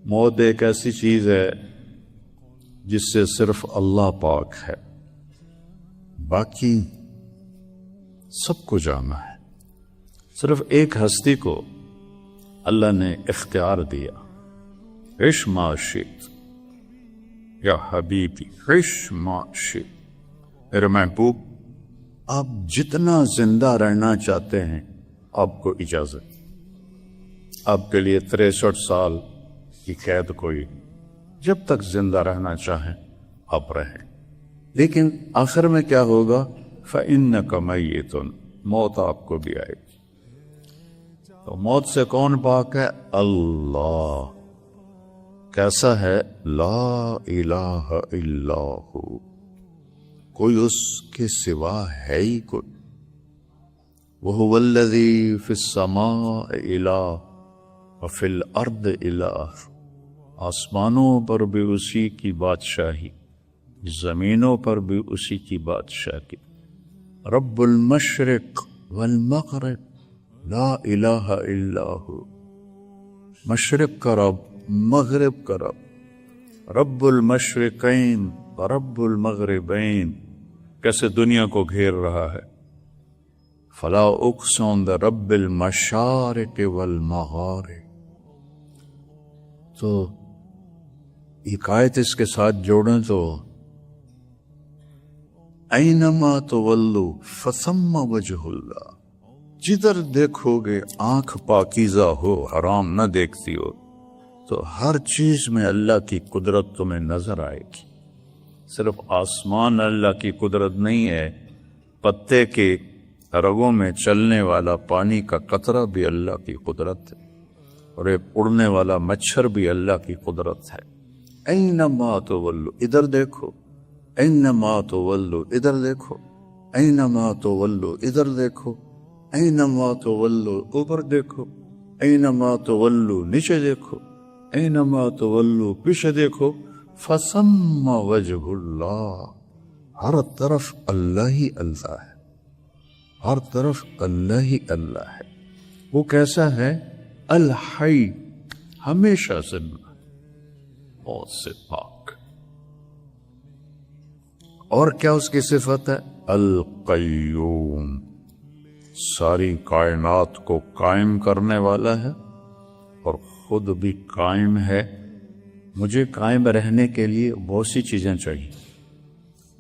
موت ایک ایسی چیز ہے جس سے صرف اللہ پاک ہے، باقی سب کو جانا ہے۔ صرف ایک ہستی کو اللہ نے اختیار دیا، عش ما شئت یا حبیبی، عش ما شئت، میرے محبوب آپ جتنا زندہ رہنا چاہتے ہیں آپ کو اجازت، آپ کے لیے 63 سال کی قید کوئی، جب تک زندہ رہنا چاہیں آپ رہیں، لیکن آخر میں کیا ہوگا؟ فَإِنَّكَ مَيِّتٌ، موت آپ کو بھی آئے گی۔ تو موت سے کون پاک ہے؟ اللہ۔ کیسا ہے؟ لا الہ الا ہو، کوئی اس کے سوا ہے ہی کوئی۔ وَهُوَ الَّذِي فِي السَّمَاءِ إِلَٰهٌ وَفِي الْأَرْضِ إِلَٰهٌ، آسمانوں پر بھی اسی کی بادشاہی، زمینوں پر بھی اسی کی بادشاہی۔ رب المشرق والمغرب لا الہ الا ہو، مشرق کا رب، مغرب کا رب، رب المشرقین ورب المغربین، کیسے دنیا کو گھیر رہا ہے۔ فلا اقسم برب المشارق والمغارب، تو ایک آیت اس کے ساتھ جوڑیں تو اینما تولوا فثم وجہ اللہ، جدھر دیکھو گے آنکھ پاکیزہ ہو، حرام نہ دیکھتی ہو، تو ہر چیز میں اللہ کی قدرت تمہیں نظر آئے گی۔ صرف آسمان اللہ کی قدرت نہیں ہے، پتے کے رگوں میں چلنے والا پانی کا قطرہ بھی اللہ کی قدرت ہے، اور ایک اڑنے والا مچھر بھی اللہ کی قدرت ہے۔ اینما تولوا، ادھر دیکھو، اینما تولوا، ادھر دیکھو، اینما تولوا، ادھر دیکھو، اینما تولوا، اوپر دیکھو، اینما تولوا، نیچے دیکھو، اینما تولوا، پیچھے دیکھو، فثم وجہ اللہ، ہر طرف اللہ ہی اللہ ہے، ہر طرف اللہ ہی اللہ ہے۔ وہ کیسا ہے؟ الحی، ہمیشہ زندہ، موت سے پاک۔ اور کیا اس کی صفت ہے؟ القیوم، ساری کائنات کو قائم کرنے والا ہے اور خود بھی قائم ہے۔ مجھے قائم رہنے کے لیے بہت سی چیزیں چاہیے۔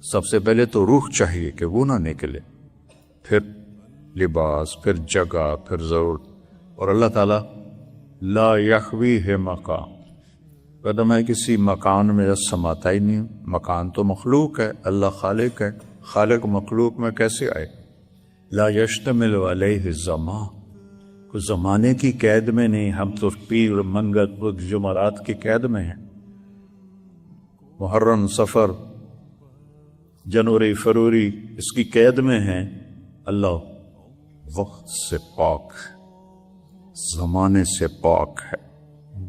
سب سے پہلے تو روح چاہیے کہ وہ نہ نکلے، پھر لباس، پھر جگہ، پھر ضرورت۔ اور اللہ تعالیٰ لا یخویہ مقام، کہتا میں کسی مکان میں سماتا ہی نہیں ہوں۔ مکان تو مخلوق ہے، اللہ خالق ہے، خالق مخلوق میں کیسے آئے؟ لا یشتمل علیہ الزمان، کوئی زمانے کی قید میں نہیں، ہم تو پیر، منگت، بدھ، جمعرات کی قید میں ہیں۔ محرم، سفر، جنوری، فروری اس کی قید میں ہیں۔ اللہ وقت سے پاک ہے، زمانے سے پاک ہے،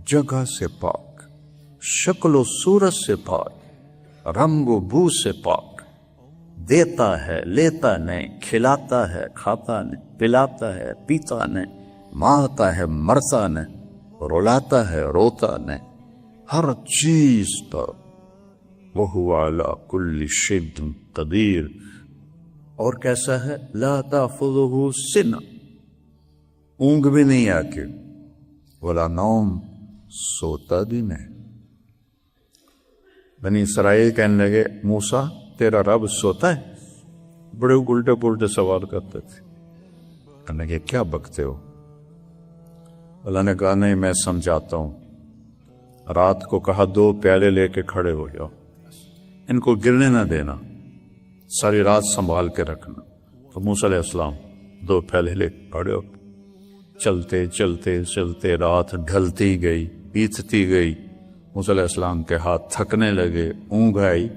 جگہ سے پاک، شکل و صورت سے پاک، رنگ و بو سے پاک، دیتا ہے، لیتا نہیں، کھلاتا ہے، کھاتا نہیں، پلاتا ہے، پیتا نہیں، مارتا ہے، مرتا نہیں، رلاتا ہے، روتا نہیں، ہر چیز پر وَهُوَ عَلَى كُلِّ شَيْءٍ قَدِيرٌ۔ اور کیسا ہے؟ لا تأخذه سنة، اونگ بھی نہیں آکے، ولا نوم، سوتا بھی نہیں۔ بنی اسرائیل کہنے لگے موسیٰ تیرا رب سوتا ہے؟ بڑے الٹے پلٹے سوال کرتے تھے۔ کہنے لگے کیا بکتے ہو؟ اللہ نے کہا نہیں، میں سمجھاتا ہوں۔ رات کو کہا 2 پیالے لے کے کھڑے ہو جاؤ، ان کو گرنے نہ دینا، ساری رات سنبھال کے رکھنا۔ تو موسیٰ علیہ السلام 2 پیالے لے کے کھڑے ہو، چلتے چلتے چلتے رات ڈھلتی گئی، بیتتی گئی، موسیٰ علیہ السلام کے ہاتھ تھکنے لگے، اونگ آئی،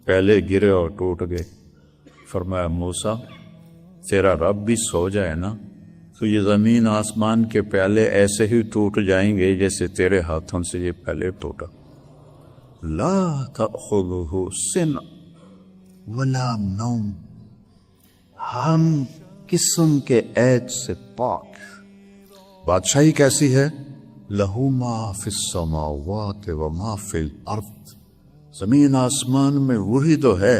پہلے گرے اور ٹوٹ گئے۔ فرمایا موسیٰ تیرا رب بھی سو جائے نا تو یہ زمین آسمان کے پیالے ایسے ہی ٹوٹ جائیں گے جیسے تیرے ہاتھوں سے یہ پہلے ٹوٹا۔ لا تأخذہ سنہ ولا نوم، ہم قسم کے عیب سے پاک۔ بادشاہی کیسی ہے؟ لہو ما فی السماوات و ما فی الارض، زمین آسمان میں وہی تو ہے.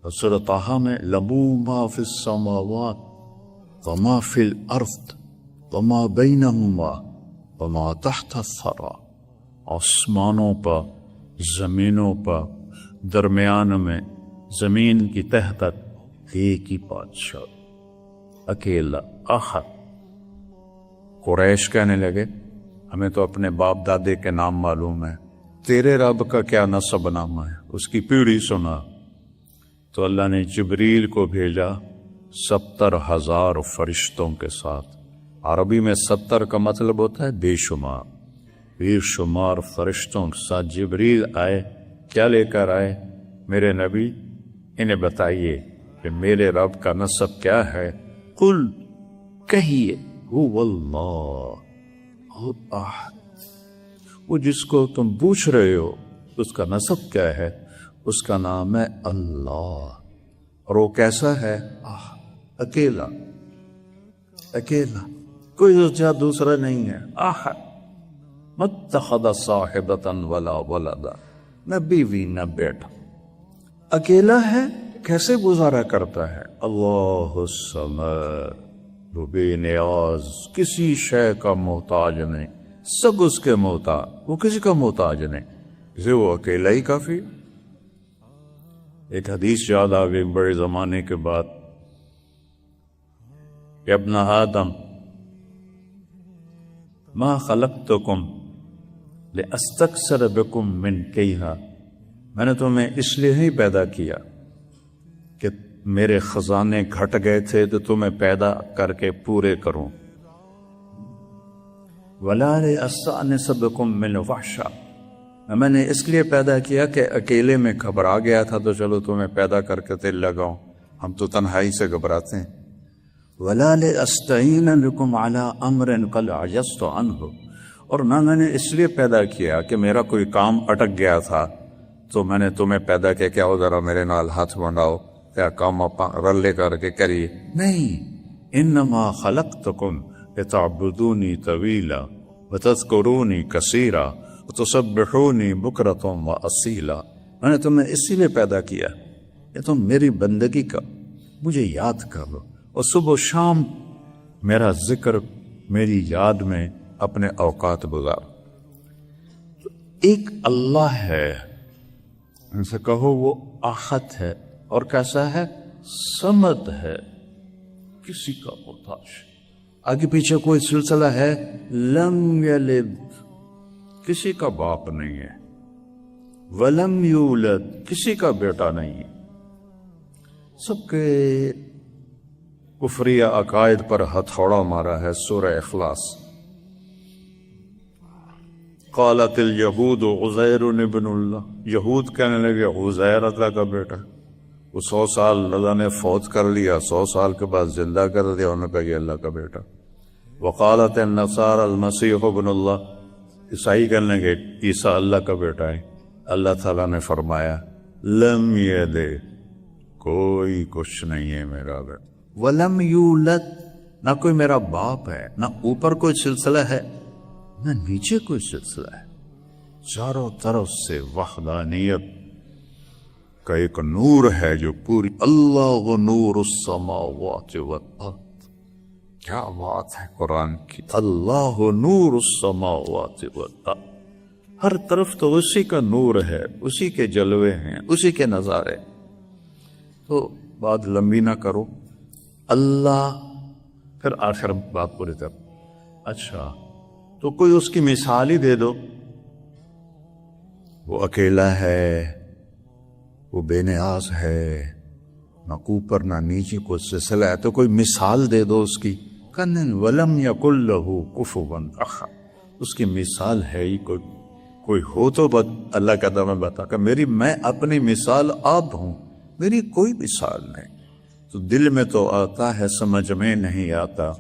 سورۃ طٰہٰ میں لہو ما فی السماوات و ما فی الارض وما بینہما وما تحت الثری، آسمانوں پر، زمینوں پر، درمیان میں، زمین کی تہ تک ایک ہی بادشاہ، اکیلا، احد. قریش کہنے لگے ہمیں تو اپنے باپ دادے کے نام معلوم ہے، تیرے رب کا کیا نسب نامہ ہے، اس کی پیڑھی سنا. تو اللہ نے جبریل کو بھیجا 70,000 فرشتوں کے ساتھ. عربی میں 70 کا مطلب ہوتا ہے بے شمار، بے شمار فرشتوں کے ساتھ جبریل آئے. کیا لے کر آئے؟ میرے نبی انہیں بتائیے کہ میرے رب کا نسب کیا ہے. قل، کہیے، هو اللہ احد، وہ جس کو تم پوچھ رہے ہو اس کا نسب کیا ہے، اس کا نام ہے اللہ. اور وہ کیسا ہے؟ اکیلا، اکیلا، کوئی دوسرا نہیں ہے. احد، متخذ صاحبۃ ولا ولدا، نہ بیوی نہ بیٹا، اکیلا ہے. کیسے گزارا کرتا ہے؟ اللہ الصمد، وہ بے نیاز، کسی شے کا محتاج نہیں، سب اس کے محتاج، وہ کسی کا محتاج نہیں، اسے وہ اکیلا ہی کافی. ایک حدیث یاد آ گئی بڑے زمانے کے بعد کہ ابن آدم ما خلقتکم لاستکثر بکم من کیہا، میں نے تمہیں اس لیے ہی پیدا کیا کہ میرے خزانے گھٹ گئے تھے تو تمہیں پیدا کر کے پورے کروں. ولا لاستأنس بکم من وحشا، میں نے اس لیے پیدا کیا کہ اکیلے میں گھبرا گیا تھا تو چلو تمہیں پیدا کر کے دل لگاؤں، ہم تو تنہائی سے گھبراتے ہیں. ولا لاستعین بکم علی امر قد عجزت عنہ، اور نہ میں نے اس لیے پیدا کیا کہ میرا کوئی کام اٹک گیا تھا تو میں نے تمہیں پیدا کیا کہ آؤ ذرا میرے نال ہاتھ بنڈاؤ، کیا کام رلے کر کے کریے. نہیں، انما خلقتکم لتعبدونی طویلا وتذکرونی کثیرا وتسبحونی بکرۃ واصیلا، میں نے تمہیں اسی لیے پیدا کیا کہ تم میری بندگی کا مجھے یاد کرو اور صبح و شام میرا ذکر، میری یاد میں اپنے اوقات گزار. ایک اللہ ہے، ان سے کہو وہ احد ہے، اور کیسا ہے؟ صمد ہے، کسی کا محتاج. آگے پیچھے کوئی سلسلہ ہے؟ لم یلد، کسی کا باپ نہیں ہے. ولم یولد، کسی کا بیٹا نہیں ہے. سب کے کفریہ عقائد پر ہتھوڑا مارا ہے. سورہ اخلاص. قالت الیہود عزیر ابن اللہ، یہود کہنے لگے عزیر اللہ کا بیٹا. وہ 100 سال اللہ نے فوت کر لیا، 100 سال کے بعد زندہ کر دیا، انہوں نے کہا یہ اللہ کا بیٹا. وقالت النصارى المسیح ابن اللہ، عیسائی کہنے لگے عیسیٰ اللہ کا بیٹا ہے. اللہ تعالیٰ نے فرمایا لم یلد، کوئی کچھ نہیں ہے میرا بیٹا. ولم یولد، نہ کوئی میرا باپ ہے، نہ اوپر کوئی سلسلہ ہے نہ نیچے کوئی سلسلہ ہے. چاروں طرف سے وحدانیت کا ایک نور ہے جو پوری. اللہ نور السماوات والارض، کیا بات ہے قرآن کی. اللہ نور السماوات والارض، ہر طرف تو اسی کا نور ہے، اسی کے جلوے ہیں، اسی کے نظارے. تو بات لمبی نہ کرو. اللہ، پھر آخر بات پوری کر. اچھا تو کوئی اس کی مثال ہی دے دو. وہ اکیلا ہے، وہ بے نیاز ہے، نہ اوپر نہ نیچے کوئی سلسلہ ہے، تو کوئی مثال دے دو اس کی. کن ولم یکن لہ کفوا احد، اس کی مثال ہے ہی کوئی ہو تو اللہ کا دم بتا کہ میں اپنی مثال آپ ہوں، میری کوئی مثال نہیں. تو دل میں تو آتا ہے، سمجھ میں نہیں آتا،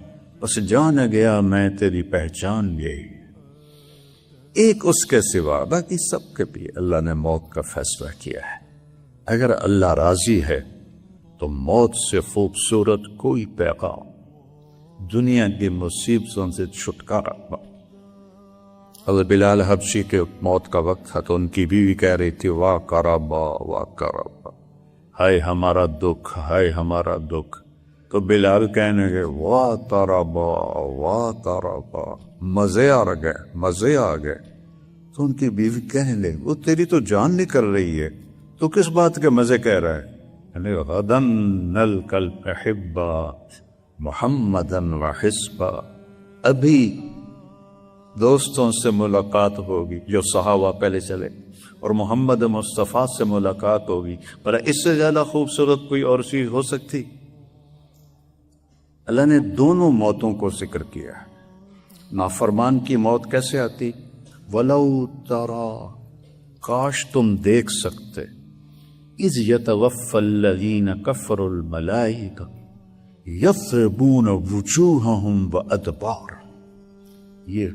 بس جان گیا میں تیری پہچان یہی. ایک اس کے سوا باقی سب کے بھی اللہ نے موت کا فیصلہ کیا ہے. اگر اللہ راضی ہے تو موت سے خوبصورت کوئی پیغام دنیا کی مصیبتوں سے چھٹکارا حضرت بلال حبشی کے موت کا وقت تھا تو ان کی بیوی کہہ رہی تھی واہ کربا واہ کربا، ہائے ہمارا دکھ، ہائے ہمارا دکھ. تو بلال کہنے گے واہ تربا واہ تربا، مزے آ گئے، مزے آ گئے. تو ان کی بیوی کہنے لگی وہ تیری تو جان نکل رہی ہے، تو کس بات کے مزے کہہ رہا ہے؟ یعنی غدن نلقل احبا محمدن و حسبا، ابھی دوستوں سے ملاقات ہوگی جو صحابہ پہلے چلے، اور محمد مصطفیٰ سے ملاقات ہوگی. پر اس سے زیادہ خوبصورت کوئی اور چیز ہو سکتی؟ اللہ نے دونوں موتوں کو ذکر کیا ہے. نافرمان کی موت کیسے آتی؟ وَلَوْ تَرَى، کاش تم دیکھ سکتے، اِذْ يَتَوَفَّى الَّذِينَ كَفَرُوا الْمَلَائِكَةُ يَضْرِبُونَ وُجُوهَهُمْ وَأَدْبَارَهُمْ. یہ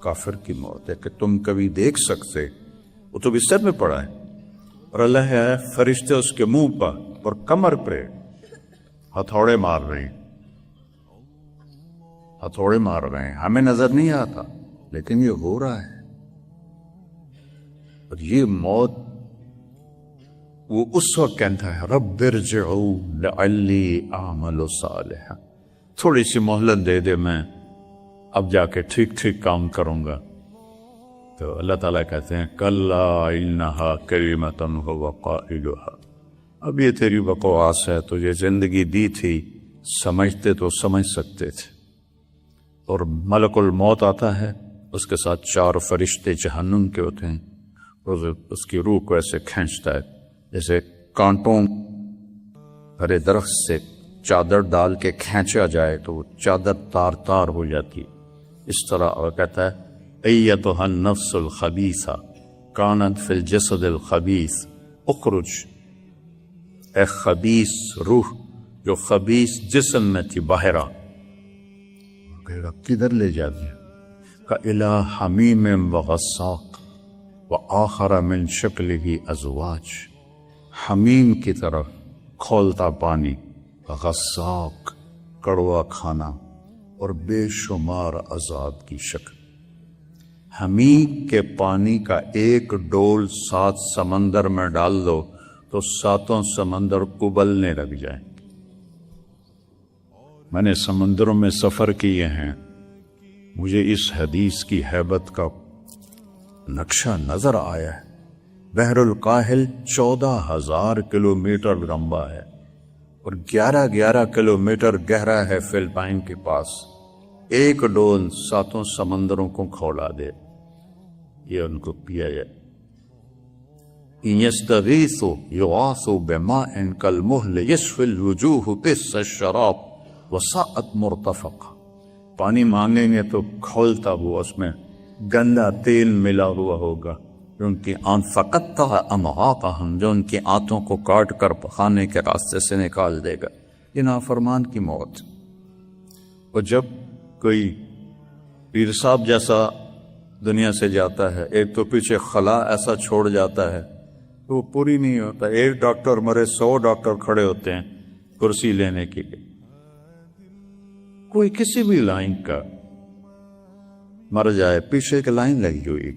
کافر کی موت ہے کہ تم کبھی دیکھ سکتے. وہ تو بستر میں پڑا ہے اور اللہ ہے فرشتے اس کے منہ پر اور کمر پہ ہتھوڑے مار رہے ہیں، ہتھوڑے مار رہے ہیں. ہمیں نظر نہیں آتا لیکن یہ ہو رہا ہے. اور یہ موت وہ اس وقت کہتا ہے رب ارجعون لعلی اعمل صالحا، تھوڑی سی مہلت دے دے، میں اب جا کے ٹھیک ٹھیک کام کروں گا. تو اللہ تعالیٰ کہتے ہیں کلا انہا کلمۃ هو قائلها، اب یہ تیری بکواس ہے، تجھے زندگی دی تھی، سمجھتے تو سمجھ سکتے تھے. اور ملک الموت آتا ہے، اس کے ساتھ 4 فرشتے جہنم کے ہوتے ہیں، اور اس کی روح کو ایسے کھینچتا ہے جیسے کانٹوں بھرے درخت سے چادر ڈال کے کھینچا جائے تو وہ چادر تار تار ہو جاتی ہے. اس طرح اور کہتا ہے ایتھا النفس الخبیثہ کانت فی الجسد الخبیث اخرج، اے خبیث روح جو خبیث جسم میں تھی باہر آ. کدھر لے جاتے ہیں؟ کَإِلَىٰ حَمِيمٍ وَغَسَّاقٍ وَآخَرَ مِن شَكْلِهِ أَزْوَاجٌ، حمیم کی طرف کھولتا پانی، غساق کڑوا کھانا، اور بے شمار عذاب کی شکل. حمیم کے پانی کا ایک ڈول 7 سمندر میں ڈال دو تو 7 سمندر ابلنے لگ جائیں. میں نے سمندروں میں سفر کیے ہیں، مجھے اس حدیث کی ہیبت کا نقشہ نظر آیا ہے. بحر الکاہل 14,000 کلومیٹر لمبا ہے اور 11 کلومیٹر گہرا ہے فلپائن کے پاس. ایک ڈول 7 سمندروں کو کھولا دے، یہ ان کو پیا جائے. إِن يَسْتَغِيثُوا يُغَاثُوا بِمَاءٍ كَالْمُهْلِ يَشْفِي الْوُجُوهُ بِئْسَ الشَّرَابُ وَسَاءَتْ مُرْتَفَقًا. پانی مانگیں گے تو کھولتا ہوا اس میں گندا تیل ملا ہوا ہوگا جو ان کی فَقَطَّعَ أَمْعَاقَهُمْ، جو ان کی آنتوں کو کاٹ کر پخانے کے راستے سے نکال دے گا. یہ نافرمان کی موت. اور جب کوئی پیر صاحب جیسا دنیا سے جاتا ہے، ایک تو پیچھے خلا ایسا چھوڑ جاتا ہے تو وہ پوری نہیں ہوتا. ایک ڈاکٹر مرے 100 ڈاکٹر کھڑے ہوتے ہیں کرسی لینے کے لیے. کوئی کسی بھی لائن کا مر جائے، پیچھے ایک لائن لگی ہوئی.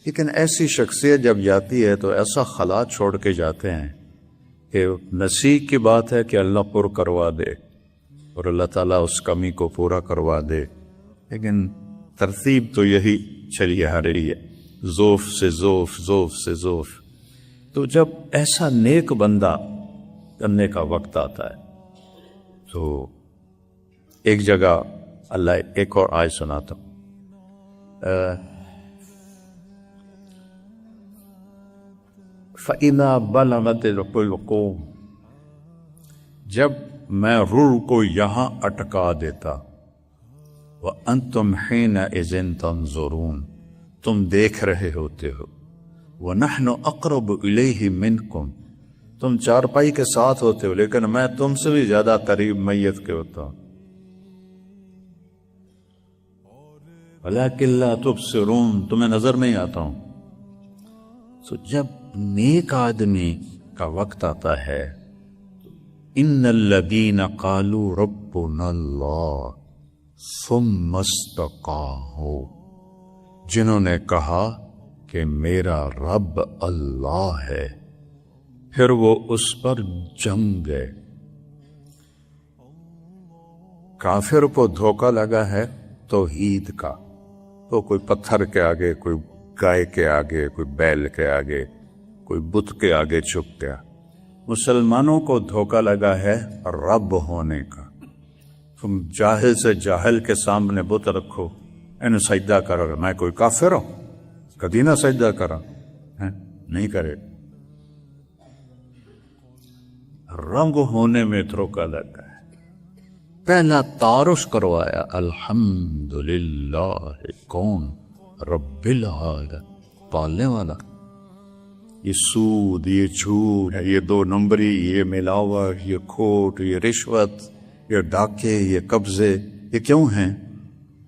لیکن ایسی شخصیت جب جاتی ہے تو ایسا خلا چھوڑ کے جاتے ہیں کہ نصیب کی بات ہے کہ اللہ پر کروا دے اور اللہ تعالیٰ اس کمی کو پورا کروا دے. لیکن ترتیب تو یہی چلی آ رہی ہے، ذوف سے ذوف، ذوف سے ذوف. تو جب ایسا نیک بندہ کرنے کا وقت آتا ہے تو ایک جگہ اللہ ایک اور آیت سناتا ہوں. فَإِذَا بَلَغَتِ الْحُلْقُومَ، جب میں روح کو یہاں اٹکا دیتا، وَأَنْتُمْ حِينَئِذٍ تَنْظُرُونَ، تم دیکھ رہے ہوتے ہو. وَنَحْنُ أَقْرَبُ إِلَيْهِ مِنْكُمْ، تم چارپائی کے ساتھ ہوتے ہو لیکن میں تم سے بھی زیادہ قریب میت کے ہوتا ہوں. وَلَكِنْ لَا تُبْصِرُونَ، تمہیں نظر نہیں آتا ہوں. تو جب نیک آدمی کا وقت آتا ہے، ان الذین قالوا ربنا اللہ ثم استقاموا، جنہوں نے کہا کہ میرا رب اللہ ہے، پھر وہ اس پر جم گئے۔ کافر کو دھوکہ لگا ہے توحید کا، تو کوئی پتھر کے آگے، کوئی گائے کے آگے، کوئی بیل کے آگے، کوئی بت کے آگے چھپ گیا۔ مسلمانوں کو دھوکہ لگا ہے رب ہونے کا۔ تم جاہل سے جاہل کے سامنے بت رکھو، انہیں سجدہ کرو، میں کوئی کافر ہوں؟ کبھی نہ سجدہ کرا، نہیں کرے۔ رب ہونے میں دھوکہ لگا ہے۔ پہلا تعارف کروایا، الحمدللہ کون؟ رب العالمین، پالنے والا۔ یہ سود، یہ جھوٹ، یہ 2 نمبری، یہ ملاوٹ، یہ کھوٹ، یہ رشوت، یہ ڈاکے، یہ قبضے، یہ کیوں ہیں؟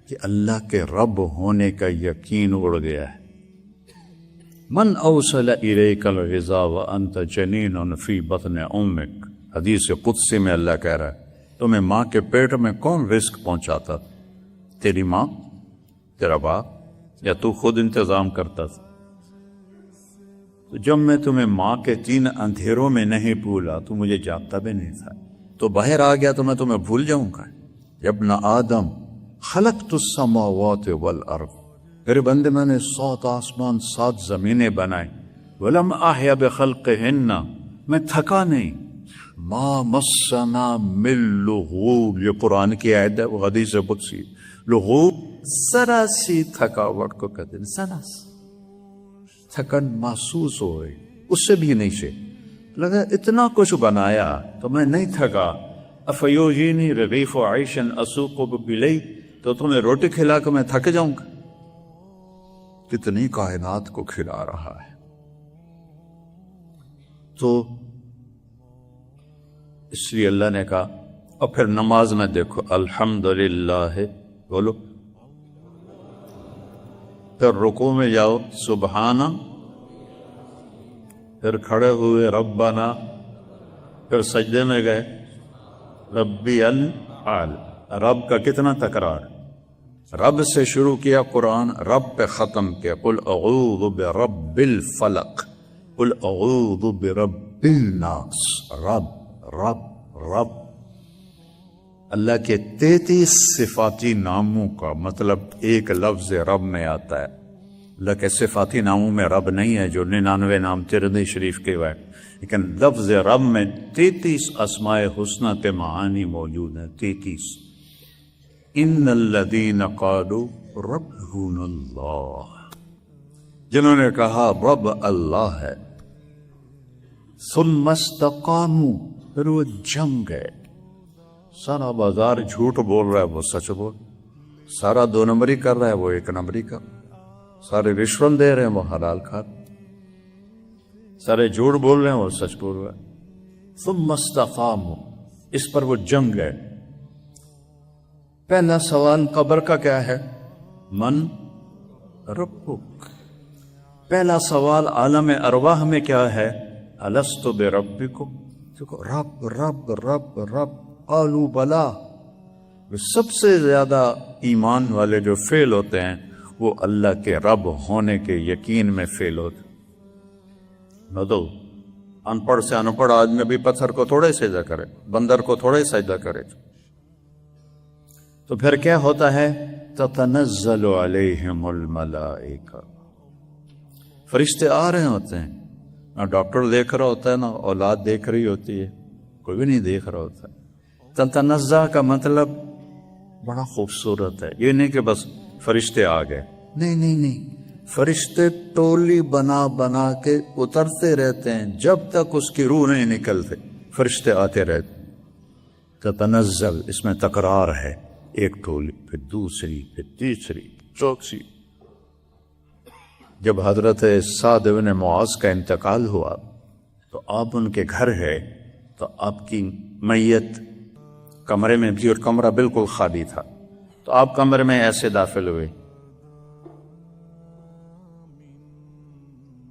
کہ اللہ کے رب ہونے کا یقین اڑ گیا ہے۔ من اوصل الیک الغذاء وانت جنین فی بطن امک، حدیث قدسی میں اللہ کہہ رہا ہے تمہیں ماں کے پیٹ میں کون رزق پہنچاتا؟ تیری ماں، تیرا باپ، یا تو خود انتظام کرتا تھا؟ تو جب میں تمہیں ماں کے 3 اندھیروں میں نہیں بھولا تو مجھے جاگتا بھی نہیں تھا، تو باہر آ گیا تو میں تمہیں بھول جاؤں گا؟ یا ابن آدم خلقت السماوات والارض، میرے بندے میں نے 7 آسمان 7 زمینیں بنائیں، ولم احیا بخلقہن، میں تھکا نہیں، ما مسنا من لغوب، یہ قرآن کی آیت ہے، وہ حدیث قدسی۔ لغوب ذرا سی تھکاوٹ کو کہتے ہیں، ذرا سی تھکن محسوس ہوئے، اس سے بھی نہیں سے لگا اتنا کچھ بنایا تو میں نہیں تھکا۔ افیوہینی رغیف عیش اسوق بلیل، تو تمہیں روٹی کھلا کے میں تھک جاؤں گا؟ کتنی کائنات کو کھلا رہا ہے۔ تو اس لیے اللہ نے کہا، اور پھر نماز میں دیکھو، الحمدللہ بولو، پھر رکوع میں جاؤ سبحانہ، پھر کھڑے ہوئے ربنا، پھر سجدے میں گئے ربی العال۔ رب کا کتنا تکرار، رب سے شروع کیا قرآن، رب پہ ختم کیا، قل اعوذ برب الفلق، قل اعوذ برب الناس۔ رب رب رب، اللہ کے 33 صفاتی ناموں کا مطلب ایک لفظ رب میں آتا ہے۔ اللہ کے صفاتی ناموں میں رب نہیں ہے جو 99 نام ترمذی شریف کے ہوئے، لیکن لفظ رب میں 33 اسماء حسنہ کے معانی موجود ہیں، 33۔ ان الذین قالوا ربنا اللہ، جنہوں نے کہا رب اللہ ہے، ثم استقاموا، پھر وہ جم گئے۔ سارا بازار جھوٹ بول رہا ہے، وہ سچ بول، سارا 2 نمبری کر رہا ہے، وہ 1 نمبری کر، سارے رشوت دے رہے ہیں، وہ حلال کھا، سارے جھوٹ بول رہے ہیں، وہ سچ بول رہا ہے۔ ثم استقاموا، اس پر وہ جم گئے۔ پہلا سوال قبر کا کیا ہے؟ من ربک۔ پہلا سوال عالم ارواح میں کیا ہے؟ الست بربکم۔ دیکھو، رب رب رب رب، قالوا بلا۔ سب سے زیادہ ایمان والے جو فیل ہوتے ہیں وہ اللہ کے رب ہونے کے یقین میں فیل ہوتے ہیں۔ نہ تو ان پڑھ سے ان پڑھ آدمی بھی پتھر کو تھوڑے سجدہ کرے، بندر کو تھوڑے سجدہ کرے، تو پھر کیا ہوتا ہے؟ تتنزل علیہم الملائکہ، فرشتے آ رہے ہوتے ہیں، نہ ڈاکٹر دیکھ رہا ہوتا ہے، نہ اولاد دیکھ رہی ہوتی ہے، کوئی بھی نہیں دیکھ رہا ہوتا ہے۔ تتنزع کا مطلب بڑا خوبصورت ہے، یہ نہیں کہ بس فرشتے آ گئے، نہیں نہیں نہیں، فرشتے ٹولی بنا بنا کے اترتے رہتے ہیں جب تک اس کی روح نہیں نکلتے، فرشتے آتے رہتے۔ تتنزل، اس میں تکرار ہے، ایک ٹولی، پھر دوسری، پھر تیسری، چوتھی۔ جب حضرت سعد بن معاذ کا انتقال ہوا تو آپ ان کے گھر ہے، تو آپ کی میت کمرے میں بھی، اور کمرہ بالکل خالی تھا، تو آپ کمرے میں ایسے داخل ہوئے